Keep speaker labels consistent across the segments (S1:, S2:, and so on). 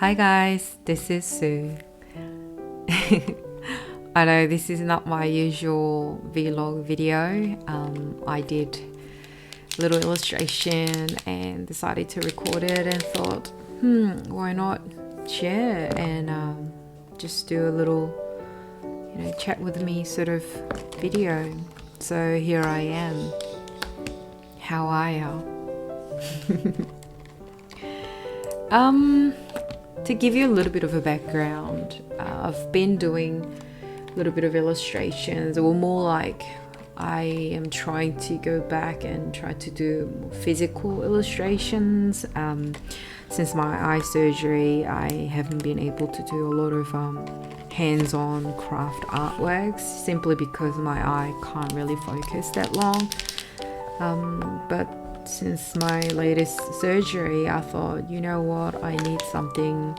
S1: Hi guys, this is Sue. I know this is not my usual vlog video. I did a little illustration and decided to record it and thought, why not share and just do a little, chat with me sort of video. So here I am. How are you? To give you a little bit of a background, I've been doing a little bit of illustrations, or more like I am trying to go back and try to do more physical illustrations. Since my eye surgery, I haven't been able to do a lot of hands-on craft artworks, simply because my eye can't really focus that long. But since my latest surgery, I thought, you know what, I need something,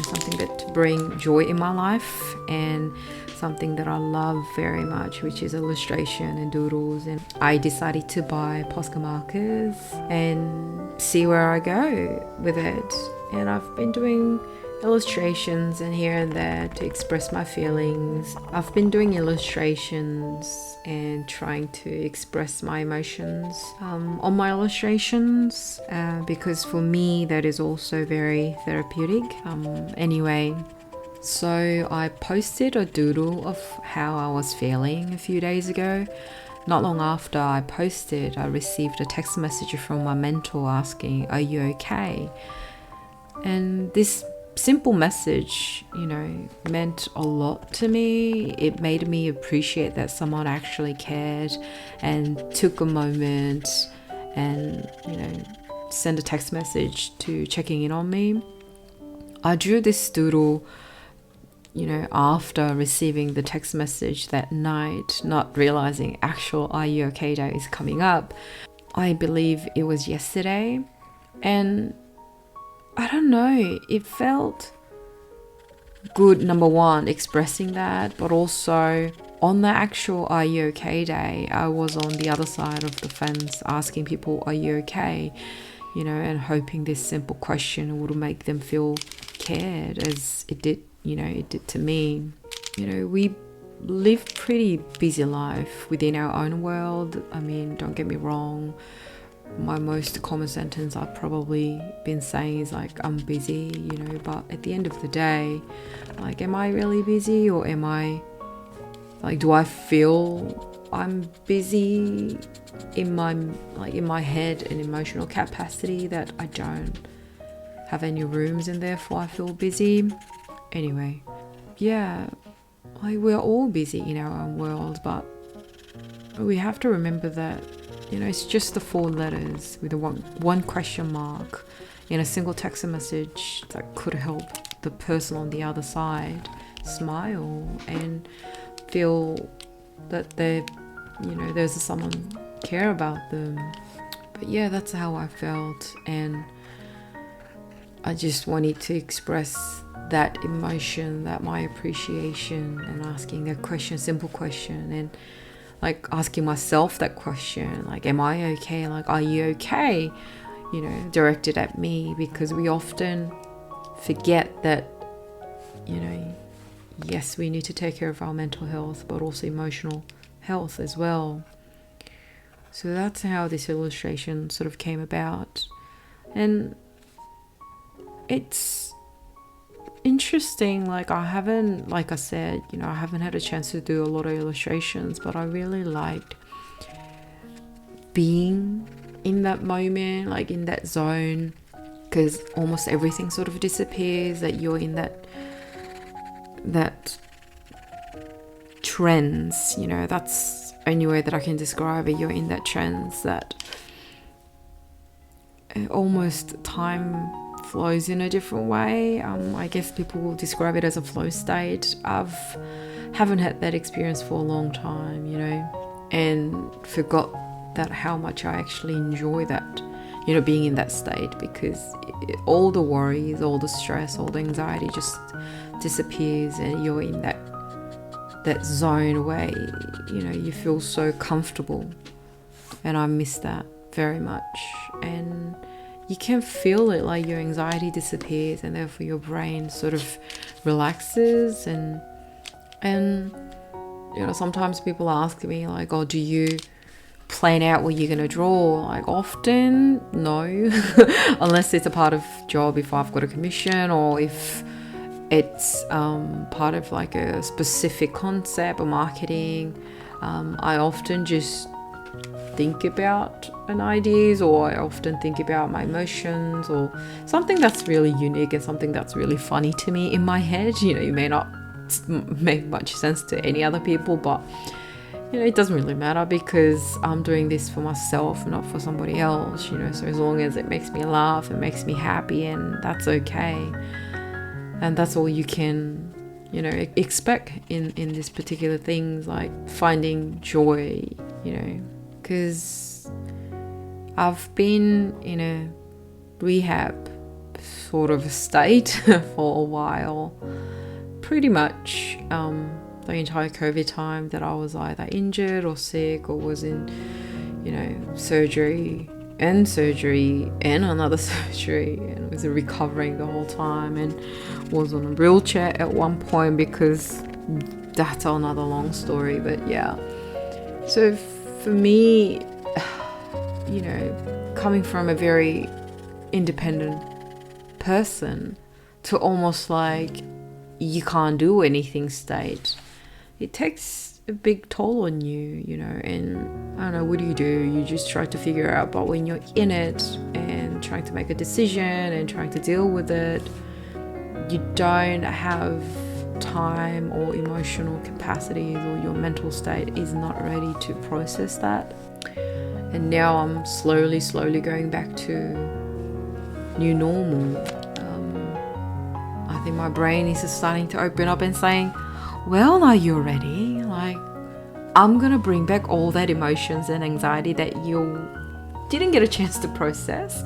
S1: something that to bring joy in my life, and something that I love very much, which is illustration and doodles. And I decided to buy Posca markers and see where I go with it. And I've been doing illustrations and here and there to express my feelings. I've been doing illustrations and trying to express my emotions on my illustrations, because for me that is also very therapeutic. Anyway, so I posted a doodle of how I was feeling a few days ago. Not long after I posted, I received a text message from my mentor asking, "Are you okay?" And this simple message, meant a lot to me. It made me appreciate that someone actually cared and took a moment and, send a text message to checking in on me. I drew this doodle, after receiving the text message that night, not realizing actual "Are you okay" day is coming up. I believe it was yesterday, and I don't know, it felt good, number one, expressing that, but also on the actual "Are you okay" day, I was on the other side of the fence asking people, "Are you okay?" And hoping this simple question would make them feel cared, as it did, it did to me. We live pretty busy life within our own world. I mean, don't get me wrong. My most common sentence I've probably been saying is like, "I'm busy," but at the end of the day, like, am I really busy, or am I, like, do I feel I'm busy in my head and emotional capacity, that I don't have any rooms and therefore I feel busy? Anyway, yeah, like, we're all busy in our own world, but we have to remember that it's just the 4 letters with a one question mark in a single text message that could help the person on the other side smile and feel that there's someone care about them. But yeah, that's how I felt, and I just wanted to express that emotion, that my appreciation, and asking that question, simple question, and like asking myself that question, like, am I okay? Like, are you okay? Directed at me, because we often forget that, yes, we need to take care of our mental health, but also emotional health as well. So that's how this illustration sort of came about. And it's interesting, like, I haven't, like I said, I haven't had a chance to do a lot of illustrations, but I really liked being in that moment, like in that zone, because almost everything sort of disappears, that you're in that trance, that's the only way that I can describe it. You're in that trance that almost time flows in a different way. I guess people will describe it as a flow state. Haven't had that experience for a long time, and forgot that how much I actually enjoy that, being in that state, because all the worries, all the stress, all the anxiety just disappears, and you're in that zone where you feel so comfortable. And I miss that very much. And you can feel it, like your anxiety disappears, and therefore your brain sort of relaxes. And you know, sometimes people ask me like, oh, do you plan out what you're gonna draw? Like, often no. Unless it's a part of job, if I've got a commission, or if it's part of like a specific concept or marketing. I often just think about an ideas, or I often think about my emotions, or something that's really unique and something that's really funny to me in my head. You know, it may not make much sense to any other people, but you know, it doesn't really matter, because I'm doing this for myself, not for somebody else, you know. So as long as it makes me laugh, it makes me happy, and that's okay. And that's all you can, you know, expect in this particular things, like finding joy, you know. Because I've been in a rehab sort of state for a while, pretty much the entire COVID time that I was either injured or sick, or was in, you know, surgery and another surgery, and was recovering the whole time, and was on a wheelchair at one point, because that's another long story. But yeah, so for me, you know, coming from a very independent person to almost like you can't do anything state, it takes a big toll on you, you know. And I don't know, what do? You just try to figure out, but when you're in it and trying to make a decision and trying to deal with it, you don't have time or emotional capacities, or your mental state is not ready to process that. And now I'm slowly going back to new normal. I think my brain is just starting to open up and saying, well, are you ready? Like, I'm gonna bring back all that emotions and anxiety that you didn't get a chance to process,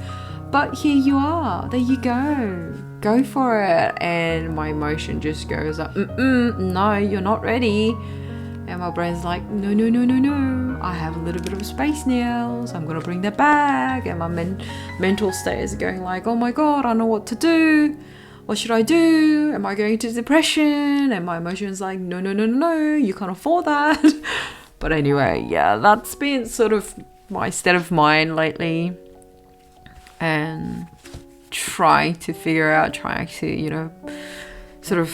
S1: but here you are, there you go for it. And my emotion just goes like, no, you're not ready. And my brain's like, no, I have a little bit of space now, so I'm gonna bring that back. And my mental state is going like, oh my god, I don't know what to do. What should I do? Am I going into depression? And my emotion's like, no, you can't afford that. But anyway, yeah, that's been sort of my state of mind lately, and trying to, you know, sort of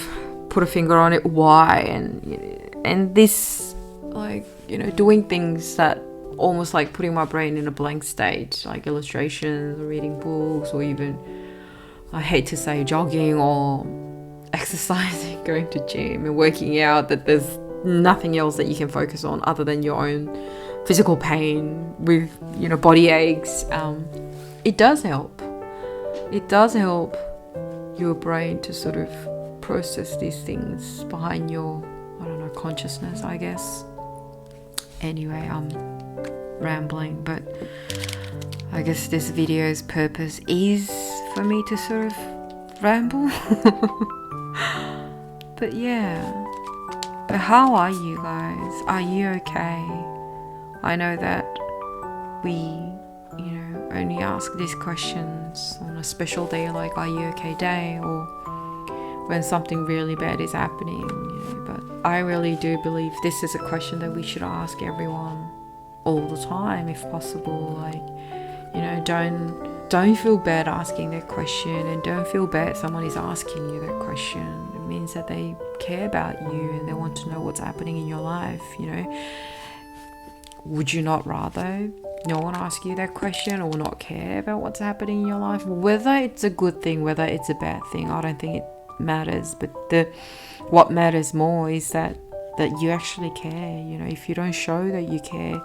S1: put a finger on it, why. And this, like, you know, doing things that almost like putting my brain in a blank state, like illustrations or reading books, or even, I hate to say, jogging or exercising, going to gym and working out, that there's nothing else that you can focus on other than your own physical pain with, you know, body aches. It does help. It does help your brain to sort of process these things behind your, I don't know, consciousness, I guess. Anyway, I'm rambling, but I guess this video's purpose is for me to sort of ramble. But yeah, but how are you guys? Are you okay? I know that we, you know, only ask these questions on a special day like Are You Okay Day, or when something really bad is happening, you know. But I really do believe this is a question that we should ask everyone all the time, if possible. Like, you know, don't feel bad asking that question, and don't feel bad someone is asking you that question. It means that they care about you and they want to know what's happening in your life, you know. Would you not rather no one ask you that question, or not care about what's happening in your life? Whether it's a good thing, whether it's a bad thing, I don't think it matters. But what matters more is that you actually care. You know, if you don't show that you care,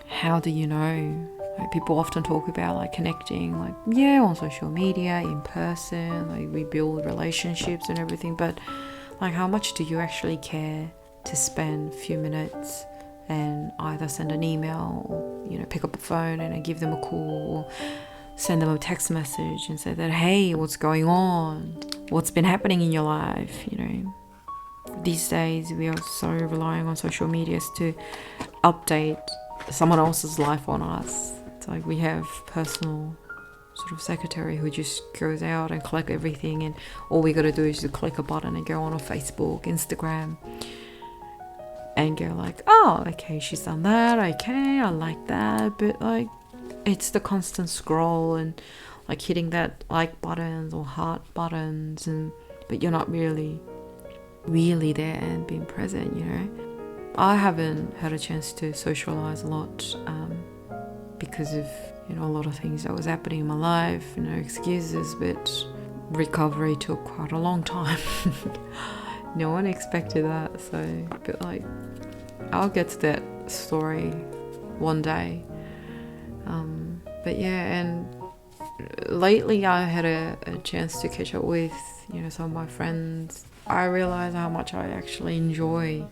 S1: how do you know? Like, people often talk about like connecting, like, yeah, on social media, in person, like we build relationships and everything, but like, how much do you actually care to spend a few minutes and either send an email, or, you know, pick up the phone and give them a call, or send them a text message and say that, hey, what's going on? What's been happening in your life? You know, these days we are so relying on social medias to update someone else's life on us. It's like we have personal sort of secretary who just goes out and collect everything, and all we got to do is just click a button and go on Facebook, Instagram, and go like, oh, okay, she's done that, okay, I like that. But like, it's the constant scroll and like hitting that like buttons or heart buttons, and but you're not really there and being present, you know. I haven't had a chance to socialize a lot because of, you know, a lot of things that was happening in my life. No excuses, but recovery took quite a long time. No one expected that. So, but like, I'll get to that story one day. But yeah, and lately I had a chance to catch up with, you know, some of my friends. I realized how much I actually enjoy,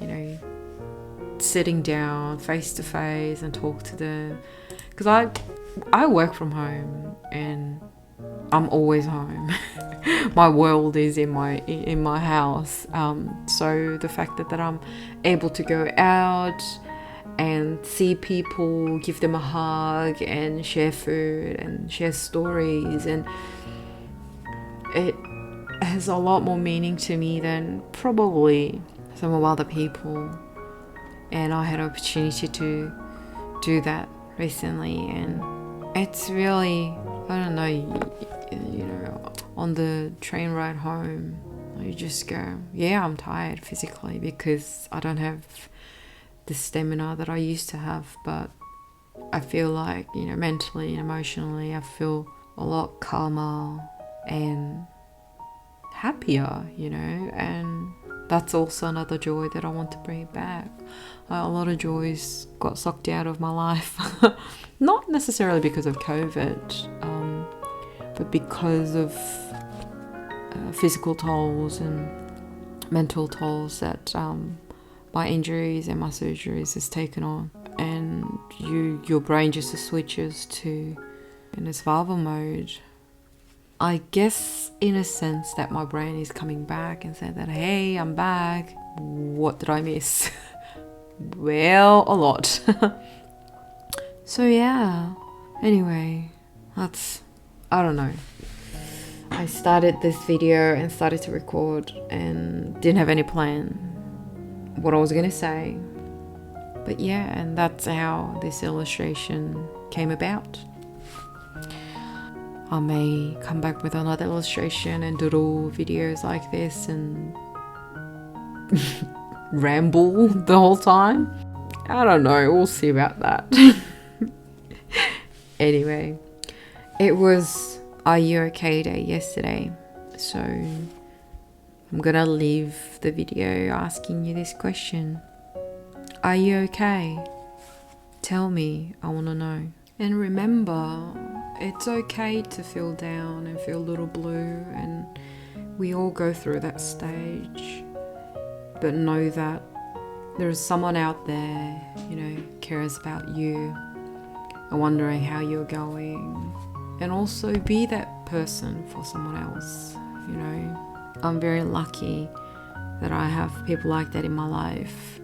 S1: you know, sitting down face to face and talk to them, because I work from home and I'm always home. My world is in my house. So the fact that I'm able to go out and see people, give them a hug and share food and share stories, and it has a lot more meaning to me than probably some of other people. And I had an opportunity to do that recently, and it's really, I don't know, you know, on the train ride home, you just go, yeah, I'm tired physically because I don't have the stamina that I used to have, but I feel like, you know, mentally and emotionally I feel a lot calmer and happier, you know. And that's also another joy that I want to bring back. A lot of joys got sucked out of my life. Not necessarily because of COVID, but because of physical tolls and mental tolls that my injuries and my surgeries has taken on. And your brain just switches to in a survival mode. I guess in a sense that my brain is coming back and saying that, hey, I'm back. What did I miss? Well, a lot. So yeah, anyway, that's, I don't know. I started this video and started to record and didn't have any plan what I was going to say. But yeah, and that's how this illustration came about. I may come back with another illustration and doodle videos like this and ramble the whole time. I don't know, we'll see about that. Anyway, it was Are You Okay Day yesterday, so I'm gonna leave the video asking you this question. Are you okay? Tell me, I wanna know. And remember, it's okay to feel down and feel a little blue, and we all go through that stage. But know that there is someone out there, you know, cares about you and wondering how you're going. And also be that person for someone else, you know. I'm very lucky that I have people like that in my life.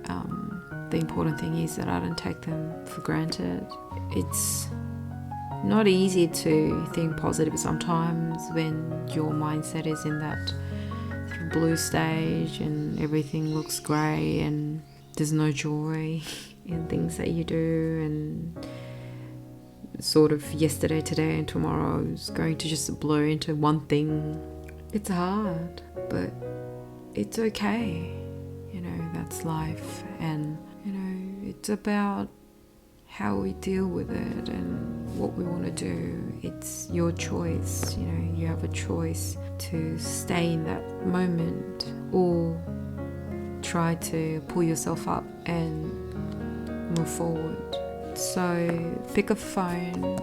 S1: The important thing is that I don't take them for granted. It's not easy to think positive sometimes when your mindset is in that sort of blue stage and everything looks grey and there's no joy in things that you do, and sort of yesterday, today and tomorrow is going to just blur into one thing. It's hard, but it's okay. You know, that's life, and you know, it's about how we deal with it and what we want to do. It's your choice. You know, you have a choice to stay in that moment or try to pull yourself up and move forward. So pick a phone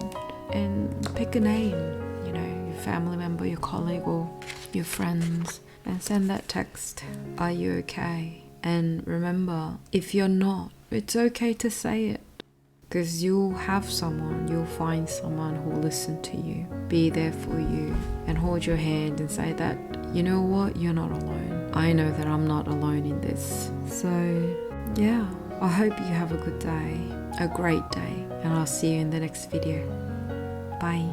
S1: and pick a name, you know, your family member, your colleague or your friends, and send that text, are you okay? And remember, if you're not, it's okay to say it, because you'll have someone, you'll find someone who will listen to you, be there for you, and hold your hand and say that, you know what, you're not alone. I know that I'm not alone in this. So yeah, I hope you have a good day, a great day, and I'll see you in the next video. Bye.